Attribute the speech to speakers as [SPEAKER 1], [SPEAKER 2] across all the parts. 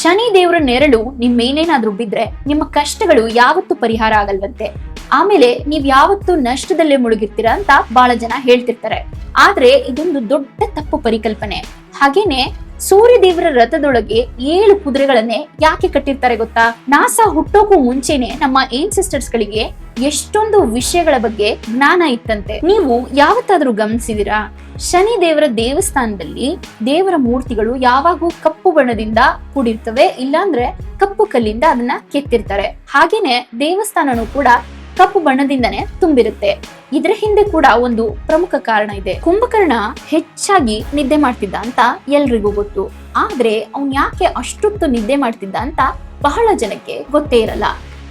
[SPEAKER 1] ಶನಿ ದೇವರ ನೆರಳು ನಿಮ್ ಮೇಲೇನಾದ್ರೂ ಬಿದ್ರೆ ನಿಮ್ಮ ಕಷ್ಟಗಳು ಯಾವತ್ತೂ ಪರಿಹಾರ ಆಗಲ್ವಂತೆ. ಆಮೇಲೆ ನೀವ್ ಯಾವತ್ತೂ ನಷ್ಟದಲ್ಲೇ ಮುಳುಗಿರ್ತೀರಾ ಅಂತ ಬಹಳ ಜನ ಹೇಳ್ತಿರ್ತಾರೆ. ಆದ್ರೆ ಇದೊಂದು ದೊಡ್ಡ ತಪ್ಪು ಪರಿಕಲ್ಪನೆ. ಹಾಗೇನೆ ಸೂರ್ಯ ದೇವರ ರಥದೊಳಗೆ 7 ಕುದುರೆಗಳನ್ನೇ ಯಾಕೆ ಕಟ್ಟಿರ್ತಾರೆ ಗೊತ್ತಾ? ನಾಸಾ ಹುಟ್ಟೋಕು ಮುಂಚೆನೆ ನಮ್ಮ ಏನ್ಸಿಸ್ಟರ್ಸ್ ಗಳಿಗೆ ಎಷ್ಟೊಂದು ವಿಷಯಗಳ ಬಗ್ಗೆ ಜ್ಞಾನ ಇತ್ತಂತೆ. ನೀವು ಯಾವತ್ತಾದ್ರೂ ಗಮನಿಸಿದಿರಾ? ಶನಿ ದೇವರ ದೇವಸ್ಥಾನದಲ್ಲಿ ದೇವರ ಮೂರ್ತಿಗಳು ಯಾವಾಗೂ ಕಪ್ಪು ಬಣ್ಣದಿಂದ ಕೂಡಿರ್ತವೆ, ಇಲ್ಲಾಂದ್ರೆ ಕಪ್ಪು ಕಲ್ಲಿಂದ ಅದನ್ನ ಕೆತ್ತಿರ್ತಾರೆ. ಹಾಗೇನೆ ದೇವಸ್ಥಾನನೂ ಕೂಡ ಕಪ್ಪು ಬಣ್ಣದಿಂದನೇ ತುಂಬಿರುತ್ತೆ. ಇದ್ರ ಹಿಂದೆ ಕೂಡ ಒಂದು ಪ್ರಮುಖ ಕಾರಣ ಇದೆ. ಕುಂಭಕರ್ಣ ಹೆಚ್ಚಾಗಿ ನಿದ್ದೆ ಮಾಡ್ತಿದ್ದ ಅಂತ ಎಲ್ರಿಗೂ ಗೊತ್ತು. ಆದ್ರೆ ಅವ್ನ್ ಯಾಕೆ ಅಷ್ಟೊತ್ತು ನಿದ್ದೆ ಮಾಡ್ತಿದ್ದ ಅಂತ ಬಹಳ ಜನಕ್ಕೆ ಗೊತ್ತೇ ಇರಲ್ಲ.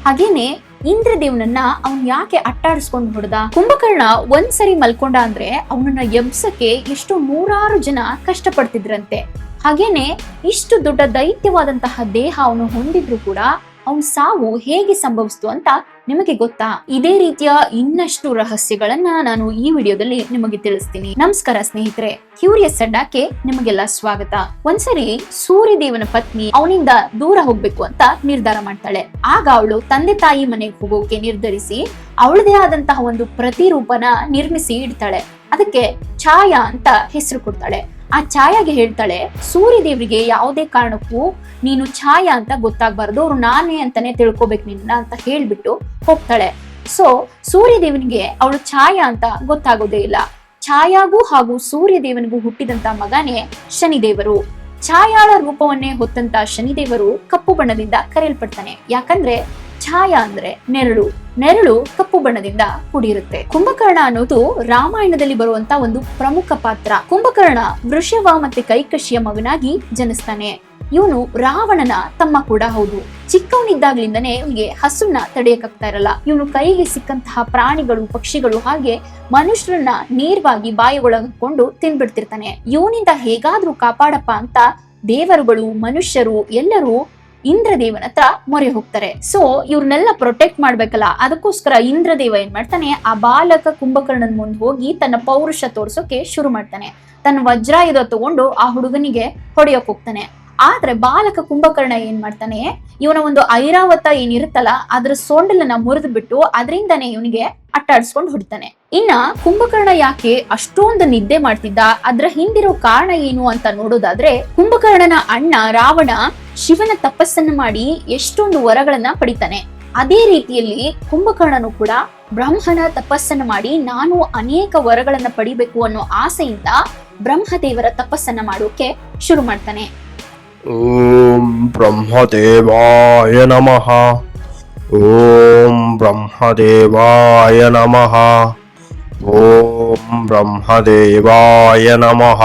[SPEAKER 1] ಹಾಗೇನೆ ಇಂದ್ರದೇವನನ್ನ ಅವ್ನ್ ಯಾಕೆ ಅಟ್ಟಾಡಿಸ್ಕೊಂಡು ಹೊಡೆದ? ಕುಂಭಕರ್ಣ ಒಂದ್ಸರಿ ಮಲ್ಕೊಂಡ ಅಂದ್ರೆ ಅವನನ್ನ ಎಬ್ಸಕ್ಕೆ ಎಷ್ಟೋ 100 ಜನ ಕಷ್ಟ ಪಡ್ತಿದ್ರಂತೆ. ಹಾಗೇನೆ ಇಷ್ಟು ದೊಡ್ಡ ದೈತ್ಯವಾದಂತಹ ದೇಹ ಅವನು ಹೊಂದಿದ್ರು ಕೂಡ ಅವನ್ ಸಾವು ಹೇಗೆ ಸಂಭವಿಸ್ತು ಅಂತ ನಿಮಗೆ ಗೊತ್ತಾ? ಇದೇ ರೀತಿಯ ಇನ್ನಷ್ಟು ರಹಸ್ಯಗಳನ್ನ ನಾನು ಈ ವಿಡಿಯೋದಲ್ಲಿ ನಿಮಗೆ ತಿಳಿಸ್ತೀನಿ. ನಮಸ್ಕಾರ ಸ್ನೇಹಿತರೆ, ಕ್ಯೂರಿಯಸ್ ಅಡ್ಡಾಕ್ಕೆ ನಿಮಗೆಲ್ಲ ಸ್ವಾಗತ. ಒಂದ್ಸರಿ ಸೂರ್ಯದೇವನ ಪತ್ನಿ ಅವನಿಂದ ದೂರ ಹೋಗ್ಬೇಕು ಅಂತ ನಿರ್ಧಾರ ಮಾಡ್ತಾಳೆ. ಆಗ ಅವಳು ತಂದೆ ತಾಯಿ ಮನೆಗೆ ಹೋಗೋಕೆ ನಿರ್ಧರಿಸಿ ಅವಳದೇ ಆದಂತಹ ಒಂದು ಪ್ರತಿರೂಪನ ನಿರ್ಮಿಸಿ ಇಡ್ತಾಳೆ. ಅದಕ್ಕೆ ಛಾಯಾ ಅಂತ ಹೆಸರು ಕೊಡ್ತಾಳೆ. ಆ ಛಾಯಾಗೆ ಹೇಳ್ತಾಳೆ, ಸೂರ್ಯ ದೇವರಿಗೆ ಯಾವುದೇ ಕಾರಣಕ್ಕೂ ನೀನು ಛಾಯಾ ಅಂತ ಗೊತ್ತಾಗ್ಬಾರ್ದು, ಅವ್ರು ನಾನೇ ಅಂತಾನೆ ತಿಳ್ಕೊಬೇಕು ನಿನ್ನ ಅಂತ ಹೇಳ್ಬಿಟ್ಟು ಹೋಗ್ತಾಳೆ. ಸೊ ಸೂರ್ಯ ದೇವನಿಗೆ ಅವಳು ಛಾಯಾ ಅಂತ ಗೊತ್ತಾಗೋದೇ ಇಲ್ಲ. ಛಾಯಾಗೂ ಹಾಗೂ ಸೂರ್ಯ ದೇವನಿಗೂ ಹುಟ್ಟಿದಂತ ಮಗನೇ ಶನಿದೇವರು. ಛಾಯಾಳ ರೂಪವನ್ನೇ ಹೊತ್ತಂತ ಶನಿದೇವರು ಕಪ್ಪು ಬಣ್ಣದಿಂದ ಕರೆಯಲ್ಪಡ್ತಾನೆ. ಯಾಕಂದ್ರೆ ಛಾಯಾ ಅಂದ್ರೆ ನೆರಳು, ನೆರಳು ಕಪ್ಪು ಬಣ್ಣದಿಂದ ಕೂಡಿರುತ್ತೆ. ಕುಂಭಕರ್ಣ ಅನ್ನೋದು ರಾಮಾಯಣದಲ್ಲಿ ಬರುವಂತ ಒಂದು ಪ್ರಮುಖ ಪಾತ್ರ. ಕುಂಭಕರ್ಣ ವೃಷಭ ಮತ್ತೆ ಕೈಕಶಿಯ ಮಗನಾಗಿ ಜನಿಸ್ತಾನೆ. ಇವನು ರಾವಣನ ತಮ್ಮ ಕೂಡ ಹೌದು. ಚಿಕ್ಕವನಿದ್ದಾಗ್ಲಿಂದನೇ ಇವನಿಗೆ ಹಸುನ ತಡೆಯಕ್ಕಾಗ್ತಾ ಇರಲ್ಲ. ಇವನು ಕೈಗೆ ಸಿಕ್ಕಂತಹ ಪ್ರಾಣಿಗಳು, ಪಕ್ಷಿಗಳು ಹಾಗೆ ಮನುಷ್ಯರನ್ನ ನೇರವಾಗಿ ಬಾಯಿಗೊಳಗಿಕೊಂಡು ತಿನ್ಬಿಡ್ತಿರ್ತಾನೆ. ಇವನಿಂದ ಹೇಗಾದ್ರೂ ಕಾಪಾಡಪ್ಪ ಅಂತ ದೇವರುಗಳು, ಮನುಷ್ಯರು ಎಲ್ಲರೂ ಇಂದ್ರದೇವನ ಹತ್ರ ಮೊರೆ ಹೋಗ್ತಾರೆ. ಸೊ ಇವ್ರನ್ನೆಲ್ಲ ಪ್ರೊಟೆಕ್ಟ್ ಮಾಡ್ಬೇಕಲ್ಲ, ಅದಕ್ಕೋಸ್ಕರ ಇಂದ್ರದೇವ ಏನ್ ಮಾಡ್ತಾನೆ, ಆ ಬಾಲಕ ಕುಂಭಕರ್ಣನ್ ಮುಂದೆ ಹೋಗಿ ತನ್ನ ಪೌರುಷ ತೋರ್ಸೋಕೆ ಶುರು ಮಾಡ್ತಾನೆ. ತನ್ನ ವಜ್ರಾಯುಧ ತಗೊಂಡು ಆ ಹುಡುಗನಿಗೆ ಹೊಡೆಯೋಕ್ ಹೋಗ್ತಾನೆ. ಆದ್ರೆ ಬಾಲಕ ಕುಂಭಕರ್ಣ ಏನ್ ಮಾಡ್ತಾನೆ, ಇವನ ಒಂದು ಐರಾವತ ಏನಿರುತ್ತಲ್ಲ ಅದ್ರ ಸೊಂಡಲನ್ನ ಮುರಿದು ಬಿಟ್ಟು ಅದರಿಂದಾನೆ ಇವನಿಗೆ ಅಟ್ಟಾಡಿಸ್ಕೊಂಡು ಹೊಡಿತಾನೆ. ಇನ್ನ ಕುಂಭಕರ್ಣ ಯಾಕೆ ಅಷ್ಟೊಂದು ನಿದ್ದೆ ಮಾಡ್ತಿದ್ದ, ಅದ್ರ ಹಿಂದಿರೋ ಕಾರಣ ಏನು ಅಂತ ನೋಡೋದಾದ್ರೆ, ಕುಂಭಕರ್ಣನ ಅಣ್ಣ ರಾವಣ ಶಿವನ ತಪಸ್ಸನ್ನು ಮಾಡಿ ಎಷ್ಟೊಂದು ವರಗಳನ್ನ ಪಡಿತಾನೆ. ಅದೇ ರೀತಿಯಲ್ಲಿ ಕುಂಭಕರ್ಣನು ಕೂಡ ಬ್ರಹ್ಮನ ತಪಸ್ಸನ್ನು ಮಾಡಿ ನಾನು ಅನೇಕ ವರಗಳನ್ನ ಪಡಿಬೇಕು ಅನ್ನೋ ಆಸೆಯಿಂದ ಬ್ರಹ್ಮದೇವರ ತಪಸ್ಸನ್ನ ಮಾಡೋಕೆ ಶುರು ಮಾಡ್ತಾನೆ.
[SPEAKER 2] ಓಂ ಬ್ರಹ್ಮದೇವಾಯ ನಮಃ. ಓಂ ಬ್ರಹ್ಮದೇವಾಯ ನಮಃ. ಓಂ ಬ್ರಹ್ಮದೇವಾಯ ನಮಃ.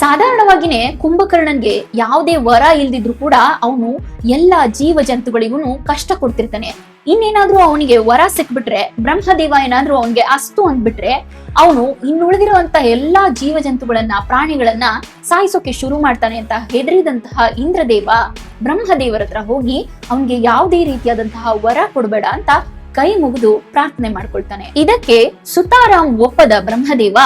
[SPEAKER 1] ಸಾಧಾರಣವಾಗಿನೇ ಕುಂಭಕರ್ಣನ್ಗೆ ಯಾವುದೇ ವರ ಇಲ್ದಿದ್ರು ಕೂಡ ಅವನು ಎಲ್ಲಾ ಜೀವ ಜಂತುಗಳಿಗೂ ಕಷ್ಟ ಕೊಡ್ತಿರ್ತಾನೆ. ಇನ್ನೇನಾದ್ರೂ ಅವನಿಗೆ ವರ ಸಿಕ್ಬಿಟ್ರೆ, ಬ್ರಹ್ಮದೇವ ಏನಾದ್ರೂ ಅವನ್ಗೆ ಅಸ್ತು ಅಂದ್ಬಿಟ್ರೆ, ಅವನು ಇನ್ನುಳಿದಿರುವಂತ ಎಲ್ಲಾ ಜೀವ ಜಂತುಗಳನ್ನ, ಪ್ರಾಣಿಗಳನ್ನ ಸಾಯಿಸೋಕೆ ಶುರು ಮಾಡ್ತಾನೆ ಅಂತ ಹೆದರಿದಂತಹ ಇಂದ್ರದೇವ ಬ್ರಹ್ಮದೇವರ ಹತ್ರ ಹೋಗಿ ಅವನ್ಗೆ ಯಾವುದೇ ರೀತಿಯಾದಂತಹ ವರ ಕೊಡ್ಬೇಡ ಅಂತ ಕೈ ಮುಗಿದು ಪ್ರಾರ್ಥನೆ ಮಾಡ್ಕೊಳ್ತಾನೆ. ಇದಕ್ಕೆ ಸುತಾರಾಮ್ ಒಪ್ಪದ ಬ್ರಹ್ಮದೇವ,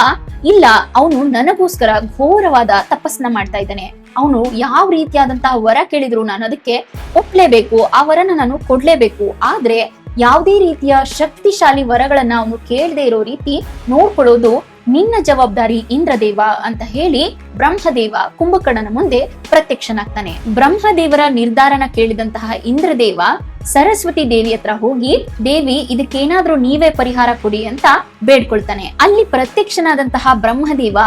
[SPEAKER 1] ಇಲ್ಲ, ಅವನು ನನಗೋಸ್ಕರ ಘೋರವಾದ ತಪಸ್ಸನ್ನ ಮಾಡ್ತಾ ಇದ್ದಾನೆ, ಅವನು ಯಾವ ರೀತಿಯಾದಂತಹ ವರ ಕೇಳಿದ್ರು ನಾನು ಅದಕ್ಕೆ ಒಪ್ಲೇಬೇಕು, ಆ ವರನ ನಾನು ಕೊಡ್ಲೇಬೇಕು. ಆದ್ರೆ ಯಾವುದೇ ರೀತಿಯ ಶಕ್ತಿಶಾಲಿ ವರಗಳನ್ನ ಅವನು ಕೇಳದೆ ಇರೋ ರೀತಿ ನೋಡ್ಕೊಳ್ಳೋದು ನಿನ್ನ ಜವಾಬ್ದಾರಿ ಇಂದ್ರದೇವ ಅಂತ ಹೇಳಿ ಬ್ರಹ್ಮದೇವ ಕುಂಭಕರ್ಣನ ಮುಂದೆ ಪ್ರತ್ಯಕ್ಷನಾಗ್ತಾನೆ. ಬ್ರಹ್ಮದೇವರ ನಿರ್ಧಾರನ ಕೇಳಿದಂತಹ ಇಂದ್ರದೇವ ಸರಸ್ವತಿ ದೇವಿ ಹತ್ರ ಹೋಗಿ, ದೇವಿ ಇದಕ್ಕೇನಾದ್ರೂ ನೀವೇ ಪರಿಹಾರ ಕೊಡಿ ಅಂತ ಬೇಡ್ಕೊಳ್ತಾನೆ. ಅಲ್ಲಿ ಪ್ರತ್ಯಕ್ಷನಾದಂತಹ ಬ್ರಹ್ಮದೇವ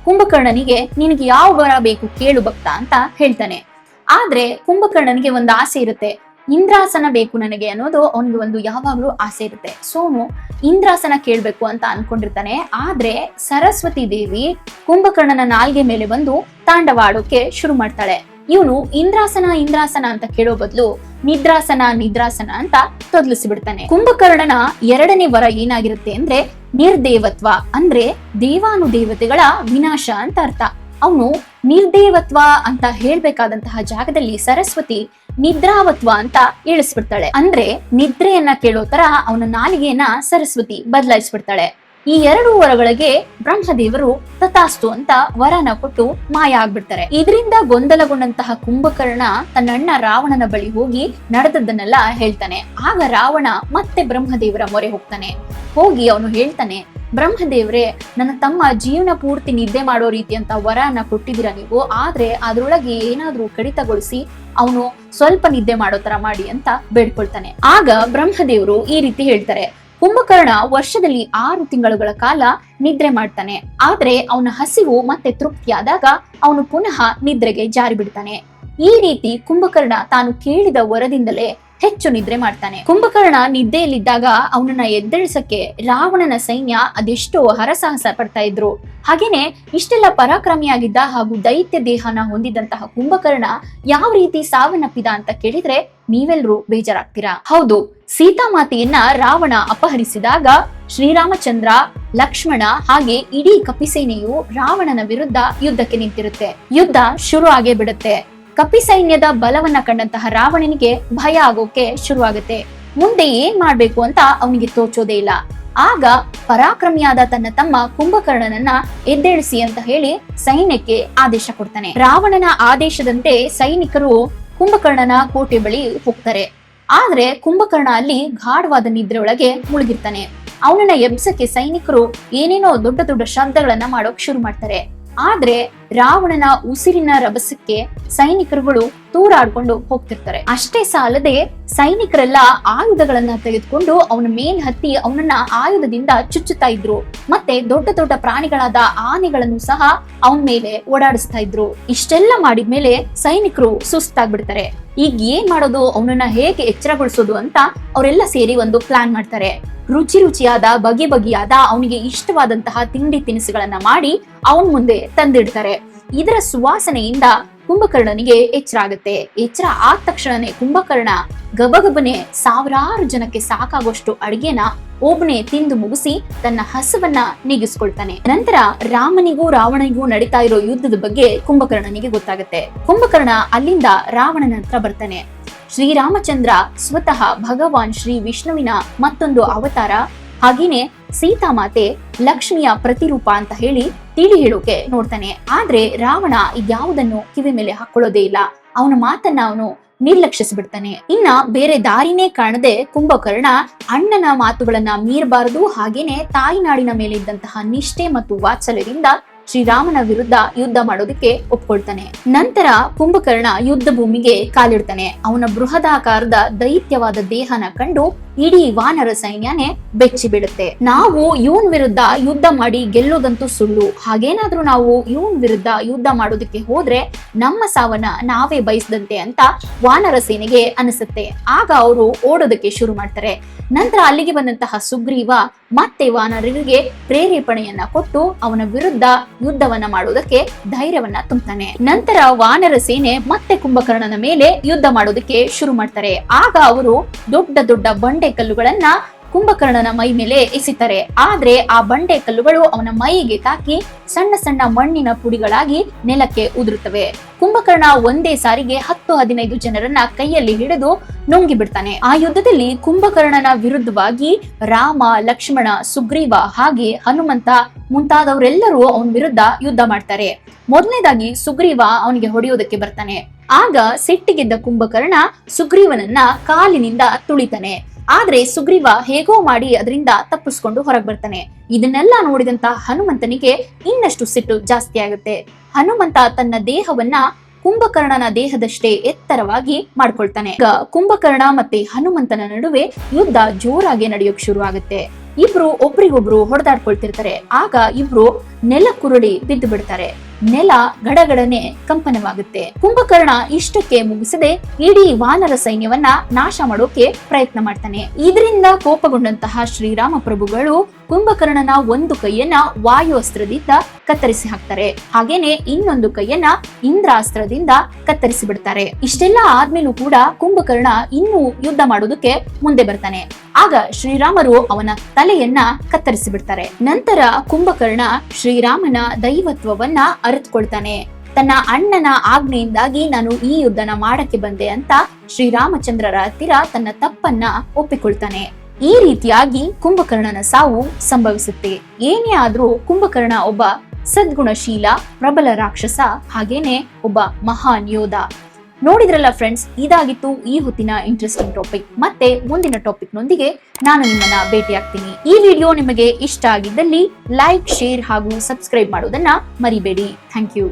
[SPEAKER 1] ಕುಂಭಕರ್ಣನಿಗೆ ನಿನಗೆ ಯಾವ ವರ ಬೇಕು ಕೇಳು ಭಕ್ತ ಅಂತ ಹೇಳ್ತಾನೆ. ಆದ್ರೆ ಕುಂಭಕರ್ಣನಿಗೆ ಒಂದು ಆಸೆ ಇರುತ್ತೆ, ಇಂದ್ರಾಸನ ಬೇಕು ನನಗೆ ಅನ್ನೋದು ಅವನಿಗೆ ಒಂದು ಯಾವಾಗ್ಲೂ ಆಸೆ ಇರುತ್ತೆ. ಸೋನು ಇಂದ್ರಾಸನ ಕೇಳ್ಬೇಕು ಅಂತ ಅನ್ಕೊಂಡಿರ್ತಾನೆ. ಆದ್ರೆ ಸರಸ್ವತಿ ದೇವಿ ಕುಂಭಕರ್ಣನ ನಾಲ್ಗೆ ಮೇಲೆ ಬಂದು ತಾಂಡವ ಆಡೋಕೆ ಶುರು ಮಾಡ್ತಾಳೆ. ಇವನು ಇಂದ್ರಾಸನ ಇಂದ್ರಾಸನ ಅಂತ ಕೇಳೋ ಬದಲು ನಿದ್ರಾಸನ ನಿದ್ರಾಸನ ಅಂತ ತೊದಲಿಸಿ ಬಿಡ್ತಾನೆ. ಕುಂಭಕರ್ಣನ 2ನೇ ವರ ಏನಾಗಿರುತ್ತೆ ಅಂದ್ರೆ ನಿರ್ದೇವತ್ವ, ಅಂದ್ರೆ ದೇವಾನುದೇವತೆಗಳ ವಿನಾಶ ಅಂತ ಅರ್ಥ. ಅವನು ನಿರ್ದೇವತ್ವ ಅಂತ ಹೇಳ್ಬೇಕಾದಂತಹ ಜಾಗದಲ್ಲಿ ಸರಸ್ವತಿ ನಿದ್ರಾವತ್ವ ಅಂತ ಇಳಿಸ್ಬಿಡ್ತಾಳೆ. ಅಂದ್ರೆ ನಿದ್ರೆಯನ್ನ ಕೇಳೋ ತರ ಅವನ ನಾಲಿಗೆಯನ್ನ ಸರಸ್ವತಿ ಬದಲಾಯಿಸ್ಬಿಡ್ತಾಳೆ. ಈ 2 ವರಗಳಿಗೆ ಬ್ರಹ್ಮದೇವರು ತಥಾಸ್ತು ಅಂತ ವರನ ಕೊಟ್ಟು ಮಾಯ ಆಗ್ಬಿಡ್ತಾರೆ. ಇದರಿಂದ ಗೊಂದಲಗೊಂಡಂತಹ ಕುಂಭಕರ್ಣ ತನ್ನ ಅಣ್ಣ ರಾವಣನ ಬಳಿ ಹೋಗಿ ನಡೆದದ್ದನ್ನೆಲ್ಲ ಹೇಳ್ತಾನೆ. ಆಗ ರಾವಣ ಮತ್ತೆ ಬ್ರಹ್ಮದೇವರ ಮೊರೆ ಹೋಗ್ತಾನೆ. ಹೋಗಿ ಅವನು ಹೇಳ್ತಾನೆ, ಬ್ರಹ್ಮದೇವ್ರೆ, ನನ್ನ ತಮ್ಮ ಜೀವನ ಪೂರ್ತಿ ನಿದ್ದೆ ಮಾಡೋ ರೀತಿ ಅಂತ ವರನ ಕೊಟ್ಟಿದ್ದೀರಾ ನೀವು, ಆದ್ರೆ ಅದ್ರೊಳಗೆ ಏನಾದ್ರೂ ಕಡಿತಗೊಳಿಸಿ ಅವನು ಸ್ವಲ್ಪ ನಿದ್ದೆ ಮಾಡೋ ತರ ಮಾಡಿ ಅಂತ ಬೇಡ್ಕೊಳ್ತಾನೆ. ಆಗ ಬ್ರಹ್ಮದೇವರು ಈ ರೀತಿ ಹೇಳ್ತಾರೆ, ಕುಂಭಕರ್ಣ ವರ್ಷದಲ್ಲಿ 6 ತಿಂಗಳುಗಳ ಕಾಲ ನಿದ್ರೆ ಮಾಡ್ತಾನೆ. ಆದ್ರೆ ಅವನ ಹಸಿವು ಮತ್ತೆ ತೃಪ್ತಿಯಾದಾಗ ಅವನು ಪುನಃ ನಿದ್ರೆಗೆ ಜಾರಿ ಬಿಡ್ತಾನೆ. ಈ ರೀತಿ ಕುಂಭಕರ್ಣ ತಾನು ಕೇಳಿದ ವರದಿಂದಲೇ ಹೆಚ್ಚು ನಿದ್ರೆ ಮಾಡ್ತಾನೆ. ಕುಂಭಕರ್ಣ ನಿದ್ದೆಯಲ್ಲಿದ್ದಾಗ ಅವನನ್ನ ಎದ್ದೇಳಿಸಕ್ಕೆ ರಾವಣನ ಸೈನ್ಯ ಅದೆಷ್ಟೋ ಹರಸಾಹಸ ಪಡ್ತಾ ಇದ್ರು. ಹಾಗೇನೆ ಇಷ್ಟೆಲ್ಲ ಪರಾಕ್ರಮಿಯಾಗಿದ್ದ ಹಾಗೂ ದೈತ್ಯ ದೇಹನ ಹೊಂದಿದಂತಹ ಕುಂಭಕರ್ಣ ಯಾವ ರೀತಿ ಸಾವನ್ನಪ್ಪಿದ ಅಂತ ಕೇಳಿದ್ರೆ ನೀವೆಲ್ಲರೂ ಬೇಜಾರಾಗ್ತೀರಾ. ಹೌದು, ಸೀತಾಮಾತೆಯನ್ನ ರಾವಣ ಅಪಹರಿಸಿದಾಗ ಶ್ರೀರಾಮಚಂದ್ರ, ಲಕ್ಷ್ಮಣ ಹಾಗೆ ಇಡೀ ಕಪಿಸೇನೆಯು ರಾವಣನ ವಿರುದ್ಧ ಯುದ್ಧಕ್ಕೆ ನಿಂತಿರುತ್ತೆ. ಯುದ್ಧ ಶುರು ಆಗೇ ಬಿಡುತ್ತೆ. ಕಪಿ ಸೈನ್ಯದ ಬಲವನ್ನ ಕಂಡಂತಹ ರಾವಣನಿಗೆ ಭಯ ಆಗೋಕೆ ಶುರುವಾಗುತ್ತೆ. ಮುಂದೆ ಏನ್ ಮಾಡ್ಬೇಕು ಅಂತ ಅವನಿಗೆ ತೋಚೋದೇ ಇಲ್ಲ. ಆಗ ಪರಾಕ್ರಮಿಯಾದ ತನ್ನ ತಮ್ಮ ಕುಂಭಕರ್ಣನನ್ನ ಎದ್ದೇಳಿಸಿ ಅಂತ ಹೇಳಿ ಸೈನ್ಯಕ್ಕೆ ಆದೇಶ ಕೊಡ್ತಾನೆ. ರಾವಣನ ಆದೇಶದಂತೆ ಸೈನಿಕರು ಕುಂಭಕರ್ಣನ ಕೋಟೆ ಬಳಿ ಹೋಗ್ತಾರೆ. ಆದ್ರೆ ಕುಂಭಕರ್ಣ ಅಲ್ಲಿ ಗಾಢವಾದ ನಿದ್ರೆ ಒಳಗೆ ಮುಳುಗಿರ್ತಾನೆ. ಅವನನ್ನ ಎಬ್ಸಕ್ಕೆ ಸೈನಿಕರು ಏನೇನೋ ದೊಡ್ಡ ದೊಡ್ಡ ಶಬ್ದಗಳನ್ನ ಮಾಡೋಕ್ ಶುರು ಮಾಡ್ತಾರೆ. ಆದ್ರೆ ರಾವಣನ ಉಸಿರಿನ ರಭಸಕ್ಕೆ ಸೈನಿಕರುಗಳು ತೂರಾಡ್ಕೊಂಡು ಹೋಗ್ತಿರ್ತಾರೆ. ಅಷ್ಟೇ ಸಾಲದೆ ಸೈನಿಕರೆಲ್ಲ ಆಯುಧಗಳನ್ನ ತೆಗೆದುಕೊಂಡು ಅವನ ಮೇಲ್ ಹತ್ತಿ ಅವನನ್ನ ಆಯುಧದಿಂದ ಚುಚ್ಚುತ್ತಾ ಇದ್ರು. ಮತ್ತೆ ದೊಡ್ಡ ದೊಡ್ಡ ಪ್ರಾಣಿಗಳಾದ ಆನೆಗಳನ್ನು ಸಹ ಅವನ ಮೇಲೆ ಓಡಾಡಿಸ್ತಾ ಇದ್ರು. ಇಷ್ಟೆಲ್ಲ ಮಾಡಿದ್ಮೇಲೆ ಸೈನಿಕರು ಸುಸ್ತಾಗ್ಬಿಡ್ತಾರೆ. ಈಗ ಏನ್ ಮಾಡೋದು, ಅವನನ್ನ ಹೇಗೆ ಎಚ್ಚರಗೊಳಿಸೋದು ಅಂತ ಅವರೆಲ್ಲ ಸೇರಿ ಒಂದು ಪ್ಲಾನ್ ಮಾಡ್ತಾರೆ. ರುಚಿ ರುಚಿಯಾದ ಬಗೆ ಬಗೆಯಾದ ಅವನಿಗೆ ಇಷ್ಟವಾದಂತಹ ತಿಂಡಿ ತಿನಿಸುಗಳನ್ನ ಮಾಡಿ ಅವನ್ ಮುಂದೆ ತಂದಿಡ್ತಾರೆ. ಇದರ ಸುವಾಸನೆಯಿಂದ ಕುಂಭಕರ್ಣನಿಗೆ ಎಚ್ಚರ ಆಗುತ್ತೆ. ಎಚ್ಚರ ಆದ ತಕ್ಷಣನೇ ಕುಂಭಕರ್ಣ ಗಬಗಬನೆ ಸಾವಿರಾರು ಜನಕ್ಕೆ ಸಾಕಾಗುವಷ್ಟು ಅಡಿಗೆನ ಒಬ್ಬನೇ ತಿಂದು ಮುಗಿಸಿ ತನ್ನ ಹಸುವನ್ನ ನೀಗಿಸ್ಕೊಳ್ತಾನೆ. ನಂತರ ರಾಮನಿಗೂ ರಾವಣನಿಗೂ ನಡೀತಾ ಇರೋ ಯುದ್ಧದ ಬಗ್ಗೆ ಕುಂಭಕರ್ಣನಿಗೆ ಗೊತ್ತಾಗುತ್ತೆ. ಕುಂಭಕರ್ಣ ಅಲ್ಲಿಂದ ರಾವಣನ ಹತ್ರ ಬರ್ತಾನೆ. ಶ್ರೀರಾಮಚಂದ್ರ ಸ್ವತಃ ಭಗವಾನ್ ಶ್ರೀ ವಿಷ್ಣುವಿನ ಮತ್ತೊಂದು ಅವತಾರ, ಹಾಗೇನೆ ಸೀತಾಮಾತೆ ಲಕ್ಷ್ಮಿಯ ಪ್ರತಿರೂಪ ಅಂತ ಹೇಳಿ ತಿಳಿ ಹೇಳೋಕೆ ನೋಡ್ತಾನೆ. ಆದ್ರೆ ರಾವಣ ಇದ್ಯಾವುದನ್ನು ಕಿವಿ ಮೇಲೆ ಹಾಕೊಳ್ಳೋದೇ ಇಲ್ಲ. ಅವನ ಮಾತನ್ನ ಅವನು ನಿರ್ಲಕ್ಷಿಸ್ಬಿಡ್ತಾನೆ. ಇನ್ನ ಬೇರೆ ದಾರಿನೇ ಕಾಣದೆ ಕುಂಭಕರ್ಣ ಅಣ್ಣನ ಮಾತುಗಳನ್ನ ಮೀರಬಾರದು, ಹಾಗೇನೆ ತಾಯಿನಾಡಿನ ಮೇಲೆ ಇದ್ದಂತಹ ನಿಷ್ಠೆ ಮತ್ತು ವಾತ್ಸಲ್ಯದಿಂದ ಶ್ರೀರಾಮನ ವಿರುದ್ಧ ಯುದ್ಧ ಮಾಡೋದಕ್ಕೆ ಒಪ್ಕೊಳ್ತಾನೆ. ನಂತರ ಕುಂಭಕರ್ಣ ಯುದ್ಧ ಭೂಮಿಗೆ ಕಾಲಿಡ್ತಾನೆ. ಅವನ ಬೃಹದಾಕಾರದ ದೈತ್ಯವಾದ ದೇಹನ ಕಂಡು ಇಡೀ ವಾನರ ಸೈನ್ಯನೇ ಬೆಚ್ಚಿ ಬೀಳುತ್ತೆ. ನಾವು ಇವನ್ ವಿರುದ್ಧ ಯುದ್ಧ ಮಾಡಿ ಗೆಲ್ಲೋದಂತೂ ಸುಳ್ಳು, ಹಾಗೇನಾದ್ರೂ ನಾವು ಇವನ್ ವಿರುದ್ಧ ಯುದ್ಧ ಮಾಡೋದಕ್ಕೆ ಹೋದ್ರೆ ನಮ್ಮ ಸಾವನ್ನ ನಾವೇ ಬಯಸದಂತೆ ಅಂತ ವಾನರ ಸೇನೆಗೆ ಅನಿಸುತ್ತೆ. ಆಗ ಅವರು ಓಡೋದಕ್ಕೆ ಶುರು ಮಾಡ್ತಾರೆ. ನಂತರ ಅಲ್ಲಿಗೆ ಬಂದಂತಹ ಸುಗ್ರೀವ ಮತ್ತೆ ವಾನರರಿಗೆ ಪ್ರೇರೇಪಣೆಯನ್ನ ಕೊಟ್ಟು ಅವನ ವಿರುದ್ಧ ಯುದ್ಧವನ್ನ ಮಾಡೋದಕ್ಕೆ ಧೈರ್ಯವನ್ನ ತುಂಬುತ್ತಾನೆ. ನಂತರ ವಾನರ ಸೇನೆ ಮತ್ತೆ ಕುಂಭಕರ್ಣನ ಮೇಲೆ ಯುದ್ಧ ಮಾಡೋದಕ್ಕೆ ಶುರು ಮಾಡ್ತಾರೆ. ಆಗ ಅವರು ದೊಡ್ಡ ದೊಡ್ಡ ಬಂಡೆ ಕಲ್ಲುಗಳನ್ನ ಕುಂಭಕರ್ಣನ ಮೈ ಮೇಲೆ ಎಸಿತಾರೆ. ಆದ್ರೆ ಆ ಬಂಡೆ ಕಲ್ಲುಗಳು ಅವನ ಮೈಗೆ ತಾಕಿ ಸಣ್ಣ ಸಣ್ಣ ಮಣ್ಣಿನ ಪುಡಿಗಳಾಗಿ ನೆಲಕ್ಕೆ ಉದುರುತ್ತವೆ. ಕುಂಭಕರ್ಣ ಒಂದೇ ಸಾರಿಗೆ 10-15 ಜನರನ್ನ ಕೈಯಲ್ಲಿ ಹಿಡಿದು ನುಂಗಿ ಬಿಡ್ತಾನೆ. ಆ ಯುದ್ಧದಲ್ಲಿ ಕುಂಭಕರ್ಣನ ವಿರುದ್ಧವಾಗಿ ರಾಮ, ಲಕ್ಷ್ಮಣ, ಸುಗ್ರೀವ ಹಾಗೆ ಹನುಮಂತ ಮುಂತಾದವರೆಲ್ಲರೂ ಅವನ ವಿರುದ್ಧ ಯುದ್ಧ ಮಾಡ್ತಾರೆ. ಮೊದಲನೇದಾಗಿ ಸುಗ್ರೀವ ಅವನಿಗೆ ಹೊಡೆಯೋದಕ್ಕೆ ಬರ್ತಾನೆ. ಆಗ ಸಿಟ್ಟಿಗೆದ್ದ ಕುಂಭಕರ್ಣ ಸುಗ್ರೀವನನ್ನ ಕಾಲಿನಿಂದ ತುಳಿತಾನೆ. ಆದ್ರೆ ಸುಗ್ರೀವ ಹೇಗೋ ಮಾಡಿ ಅದರಿಂದ ತಪ್ಪಿಸ್ಕೊಂಡು ಹೊರಗೆ ಬರ್ತಾನೆ. ಇದನ್ನೆಲ್ಲ ನೋಡಿದಂತ ಹನುಮಂತನಿಗೆ ಇನ್ನಷ್ಟು ಸಿಟ್ಟು ಜಾಸ್ತಿ ಆಗುತ್ತೆ. ಹನುಮಂತ ತನ್ನ ದೇಹವನ್ನ ಕುಂಭಕರ್ಣನ ದೇಹದಷ್ಟೇ ಎತ್ತರವಾಗಿ ಮಾಡ್ಕೊಳ್ತಾನೆ. ಈಗ ಕುಂಭಕರ್ಣ ಮತ್ತೆ ಹನುಮಂತನ ನಡುವೆ ಯುದ್ಧ ಜೋರಾಗಿ ನಡೆಯೋಕ್ ಶುರು ಆಗುತ್ತೆ. ಇಬ್ರು ಒಬ್ರಿಗೊಬ್ರು ಹೊಡೆದಾಡ್ಕೊಳ್ತಿರ್ತಾರೆ. ಆಗ ಇಬ್ರು ನೆಲ ಕುರುಳಿ ಬಿದ್ದು ಬಿಡ್ತಾರೆ. ನೆಲ ಗಡಗಡನೆ ಕಂಪನವಾಗುತ್ತೆ. ಕುಂಭಕರ್ಣ ಇಷ್ಟಕ್ಕೆ ಮುಗಿಸದೆ ಇಡೀ ವಾನರ ಸೈನ್ಯವನ್ನ ನಾಶ ಮಾಡೋಕೆ ಪ್ರಯತ್ನ ಮಾಡ್ತಾನೆ. ಇದರಿಂದ ಕೋಪಗೊಂಡಂತಹ ಶ್ರೀರಾಮ ಪ್ರಭುಗಳು ಕುಂಭಕರ್ಣನ ಒಂದು ಕೈಯನ್ನ ವಾಯು ಅಸ್ತ್ರದಿಂದ ಕತ್ತರಿಸಿ ಹಾಕ್ತಾರೆ. ಹಾಗೇನೆ ಇನ್ನೊಂದು ಕೈಯನ್ನ ಇಂದ್ರಾಸ್ತ್ರದಿಂದ ಕತ್ತರಿಸಿ ಬಿಡ್ತಾರೆ. ಇಷ್ಟೆಲ್ಲ ಆದ್ಮೇಲೂ ಕೂಡ ಕುಂಭಕರ್ಣ ಇನ್ನೂ ಯುದ್ಧ ಮಾಡೋದಕ್ಕೆ ಮುಂದೆ ಬರ್ತಾನೆ. ಆಗ ಶ್ರೀರಾಮರು ಅವನ ತಲೆಯನ್ನ ಕತ್ತರಿಸಿ ಬಿಡ್ತಾರೆ. ನಂತರ ಕುಂಭಕರ್ಣ ಶ್ರೀರಾಮನ ದೈವತ್ವವನ್ನ ಅರಿತುಕೊಳ್ತಾನೆ. ತನ್ನ ಅಣ್ಣನ ಆಜ್ಞೆಯಿಂದಾಗಿ ನಾನು ಈ ಯುದ್ಧನ ಮಾಡಕ್ಕೆ ಬಂದೆ ಅಂತ ಶ್ರೀರಾಮಚಂದ್ರರ ಹತ್ತಿರ ತನ್ನ ತಪ್ಪನ್ನ ಒಪ್ಪಿಕೊಳ್ತಾನೆ. ಈ ರೀತಿಯಾಗಿ ಕುಂಭಕರ್ಣನ ಸಾವು ಸಂಭವಿಸುತ್ತೆ. ಏನೇ ಆದ್ರೂ ಕುಂಭಕರ್ಣ ಒಬ್ಬ ಸದ್ಗುಣಶೀಲ ಪ್ರಬಲ ರಾಕ್ಷಸ, ಹಾಗೇನೆ ಒಬ್ಬ ಮಹಾನ್ ಯೋಧ. ನೋಡಿದ್ರಲ್ಲ ಫ್ರೆಂಡ್ಸ್, ಇದಾಗಿತ್ತು ಈ ಹೊತ್ತಿನ ಇಂಟ್ರೆಸ್ಟಿಂಗ್ ಟಾಪಿಕ್. ಮತ್ತೆ ಮುಂದಿನ ಟಾಪಿಕ್ ನೊಂದಿಗೆ ನಾನು ನಿಮ್ಮನ್ನ ಭೇಟಿಯಾಗ್ತೀನಿ. ಈ ವಿಡಿಯೋ ನಿಮಗೆ ಇಷ್ಟ ಆಗಿದ್ದಲ್ಲಿ ಲೈಕ್, ಶೇರ್ ಹಾಗೂ ಸಬ್ಸ್ಕ್ರೈಬ್ ಮಾಡೋದನ್ನ ಮರಿಬೇಡಿ. Thank you.